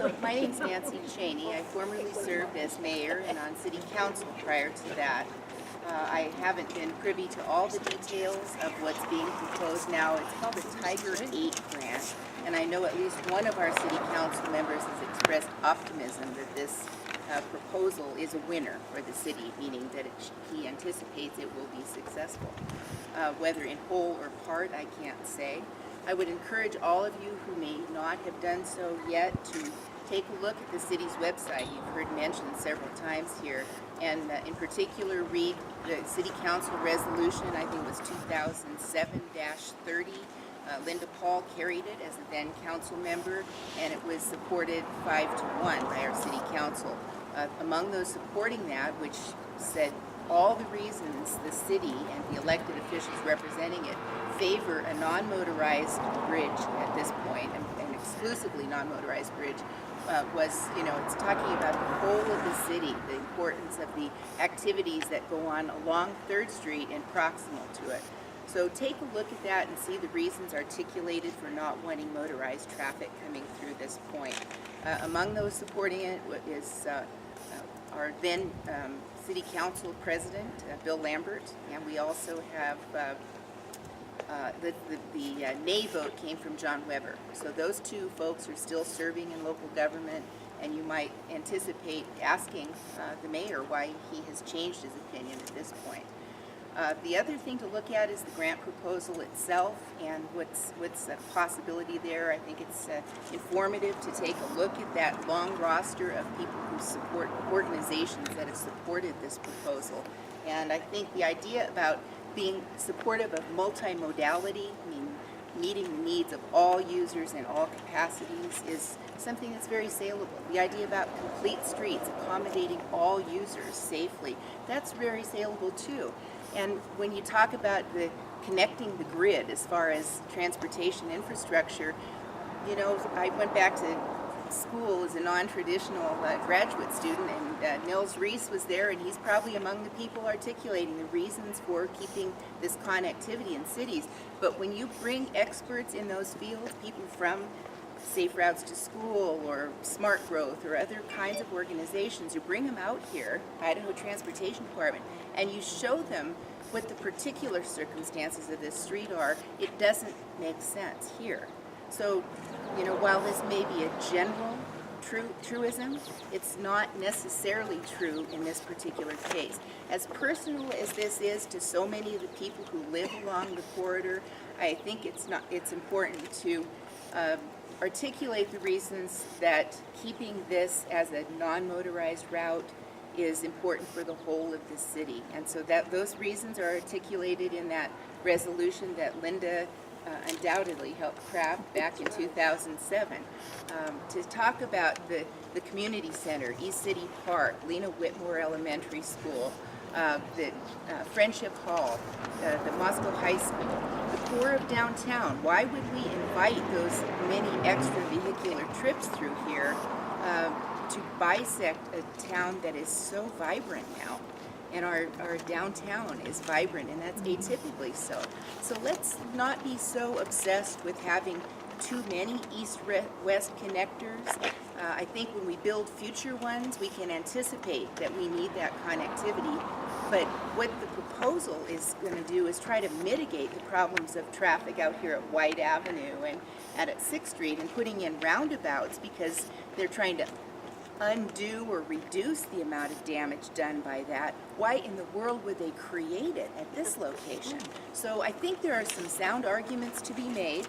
So my name's Nancy Cheney. I formerly served as mayor and on city council prior to that. I haven't been privy to all the details of what's being proposed now. It's called the Tiger 8 grant, and I know at least one of our city council members has expressed optimism that this proposal is a winner for the city, meaning that he anticipates it will be successful. Whether in whole or part, I can't say. I would encourage all of you who may not have done so yet to take a look at the city's website. You've heard mentioned several times here, and in particular read the City Council resolution, I think it was 2007-30. Linda Paul carried it as a then council member, and it was supported 5-1 by our city council. Among those supporting that, which said all the reasons the city and the elected officials representing it favor a non-motorized bridge at this point, and exclusively non-motorized bridge, was, it's talking about the whole of the city, the importance of the activities that go on along 3rd Street and proximal to it. So take a look at that and see the reasons articulated for not wanting motorized traffic coming through this point. Among those supporting it is our then City Council President, Bill Lambert, and we also have the nay vote came from John Weber. So those two folks are still serving in local government, and you might anticipate asking the mayor why he has changed his opinion at this point. The other thing to look at is the grant proposal itself and what's a possibility there. I think it's informative to take a look at that long roster of people who support organizations that have supported this proposal. And I think the idea about being supportive of multimodality, meeting the needs of all users in all capacities, is something that's very saleable. The idea about complete streets, accommodating all users safely, that's very saleable too. And when you talk about connecting the grid as far as transportation infrastructure, I went back to school as a non-traditional graduate student, and Nils Reese was there, and he's probably among the people articulating the reasons for keeping this connectivity in cities. But when you bring experts in those fields, people from Safe Routes to School or Smart Growth or other kinds of organizations, you bring them out here, Idaho Transportation Department, and you show them what the particular circumstances of this street are, it doesn't make sense here. So, while this may be a general truism, it's not necessarily true in this particular case. As personal as this is to so many of the people who live along the corridor, I think it's important to articulate the reasons that keeping this as a non-motorized route is important for the whole of the city. And so those reasons are articulated in that resolution that Linda undoubtedly helped craft back in 2007. To talk about the community center, East City Park, Lena Whitmore Elementary School, the Friendship Hall, the Moscow High School, the core of downtown. Why would we invite those many extra vehicular trips through here to bisect a town that is so vibrant now? And our downtown is vibrant, and that's atypically so. So let's not be so obsessed with having too many east-west connectors. I think when we build future ones, we can anticipate that we need that connectivity. But what the proposal is going to do is try to mitigate the problems of traffic out here at White Avenue and at 6th Street, and putting in roundabouts because they're trying to undo or reduce the amount of damage done by that. Why in the world would they create it at this location? So I think there are some sound arguments to be made.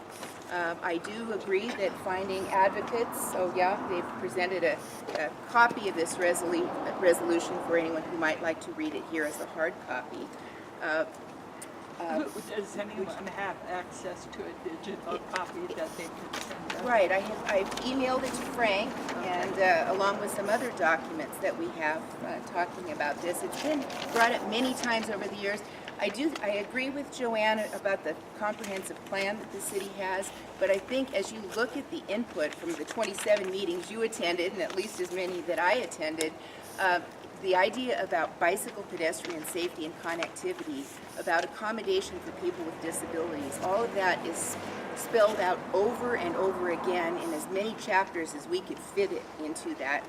I do agree that finding advocates, they've presented a copy of this resolution for anyone who might like to read it here as a hard copy. Does anyone have access to a digital copy that they could send us? Right, I've emailed it to Frank, and along with some other documents that we have talking about this. It's been brought up many times over the years. I agree with Joanna about the comprehensive plan that the city has, but I think as you look at the input from the 27 meetings you attended, and at least as many that I attended, the idea about bicycle pedestrian safety and connectivity, about accommodation for people with disabilities, all of that is spelled out over and over again in as many chapters as we could fit it into that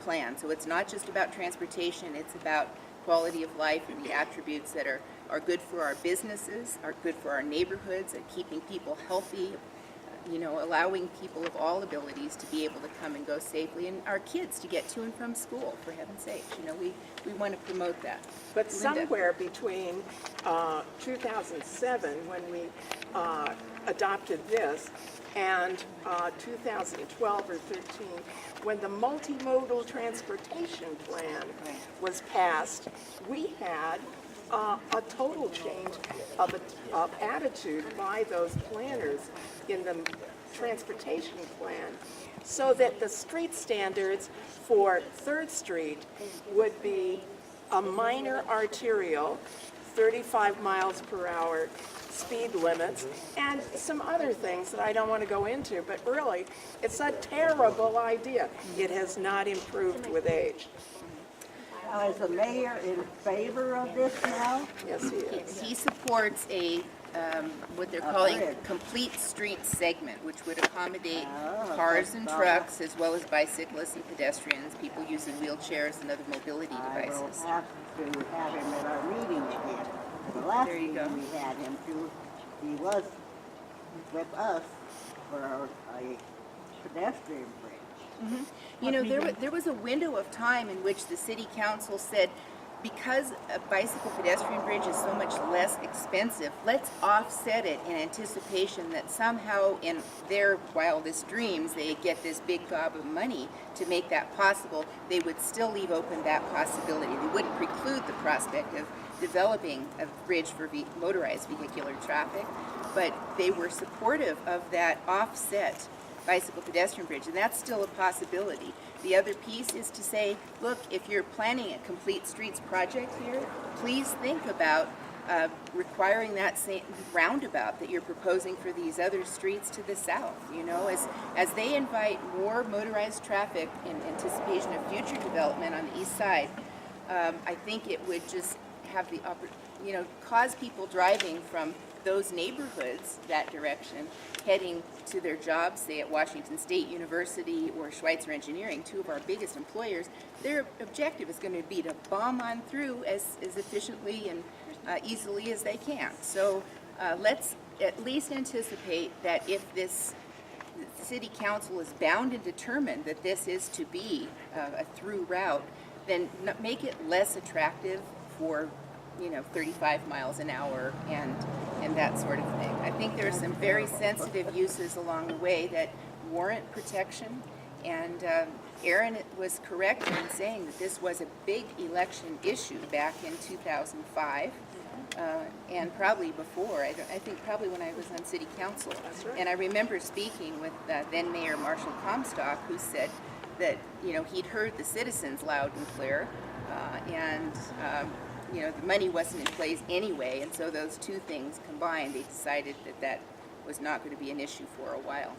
plan. So it's not just about transportation, it's about quality of life and the attributes that are good for our businesses, are good for our neighborhoods, and keeping people healthy, allowing people of all abilities to be able to come and go safely, and our kids to get to and from school, for heaven's sakes. We want to promote that. But Linda. somewhere between 2007, when we adopted this, and 2012 or 13, when the multimodal transportation plan was passed, we had a total change of attitude by those planners in the transportation plan, so that the street standards for 3rd Street would be a minor arterial, 35 miles per hour speed limits, and some other things that I don't want to go into, but really, it's a terrible idea. It has not improved with age. Now, is the mayor in favor of this now? Yes, he is. He supports what they're calling complete street segment, which would accommodate cars and trucks, as well as bicyclists and pedestrians, people using wheelchairs and other mobility I will devices. have to have him at our meeting again. The last There you meeting go. we had him to, he was with us for a pedestrian bridge. There was a window of time in which the city council said, because a bicycle pedestrian bridge is so much less expensive, let's offset it in anticipation that somehow in their wildest dreams they get this big gob of money to make that possible. They would still leave open that possibility. They wouldn't preclude the prospect of developing a bridge for motorized vehicular traffic, but they were supportive of that offset bicycle pedestrian bridge, and that's still a possibility. The other piece is to say, look, if you're planning a complete streets project here, please think about requiring that same roundabout that you're proposing for these other streets to the south. As they invite more motorized traffic in anticipation of future development on the east side, I think it would just have the cause people driving from those neighborhoods that direction, heading to their jobs, say at Washington State University or Schweitzer Engineering, two of our biggest employers, their objective is going to be to bomb on through as efficiently and easily as they can. So let's at least anticipate that if this city council is bound and determined that this is to be a through route, then make it less attractive for 35 miles an hour and that sort of thing. I think there are some very sensitive uses along the way that warrant protection, and Aaron was correct in saying that this was a big election issue back in 2005, and probably before. I think probably when I was on city council. That's right. And I remember speaking with then Mayor Marshall Comstock, who said that he'd heard the citizens loud and clear, and the money wasn't in place anyway, and so those two things combined, they decided that was not going to be an issue for a while.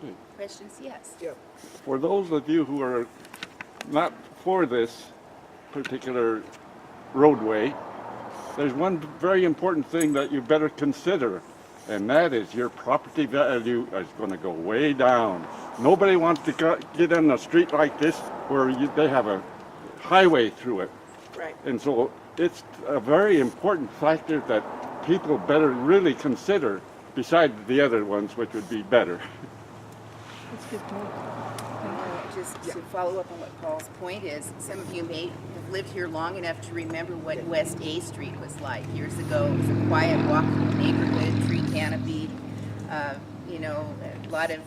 Yeah. Questions? Yes. Yeah. For those of you who are not for this particular roadway, there's one very important thing that you better consider, and that is your property value is going to go way down. Nobody wants to get in a street like this where they have a highway through it. Right. And so it's a very important factor that people better really consider besides the other ones, which would be better. Just to follow up on what Paul's point is, some of you may have lived here long enough to remember what West A Street was like years ago. It was a quiet, walkable neighborhood, tree canopy, a lot of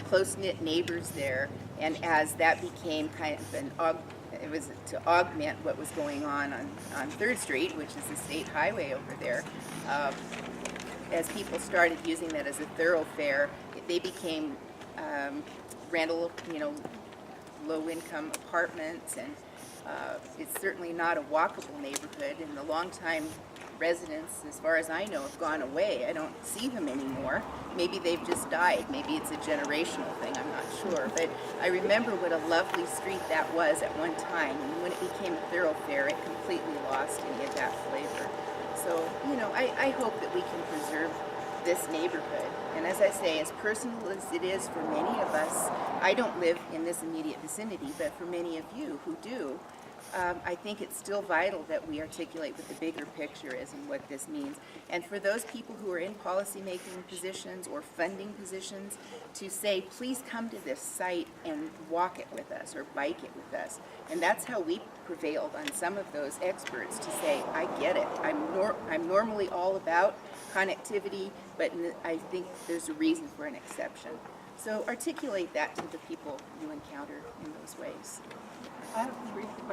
close-knit neighbors there. And as that became kind of it was to augment what was going on 3rd Street, which is the state highway over there. As people started using that as a thoroughfare, they became rental, low-income apartments, and it's certainly not a walkable neighborhood. And the longtime residents, as far as I know, have gone away. I don't see them anymore. Maybe they've just died. Maybe it's a generational thing. I'm not sure. But I remember what a lovely street that was at one time. And when it became a thoroughfare, it completely lost any of that flavor. So, you know, I hope that we can preserve this neighborhood. And as I say, as personal as it is for many of us, I don't live in this immediate vicinity, but for many of you who do, I think it's still vital that we articulate what the bigger picture is and what this means. And for those people who are in policymaking positions or funding positions, to say, please come to this site and walk it with us or bike it with us. And that's how we prevailed on some of those experts to say, I get it. I'm normally all about connectivity, but I think there's a reason for an exception. So articulate that to the people you encounter in those ways. I have 3 questions.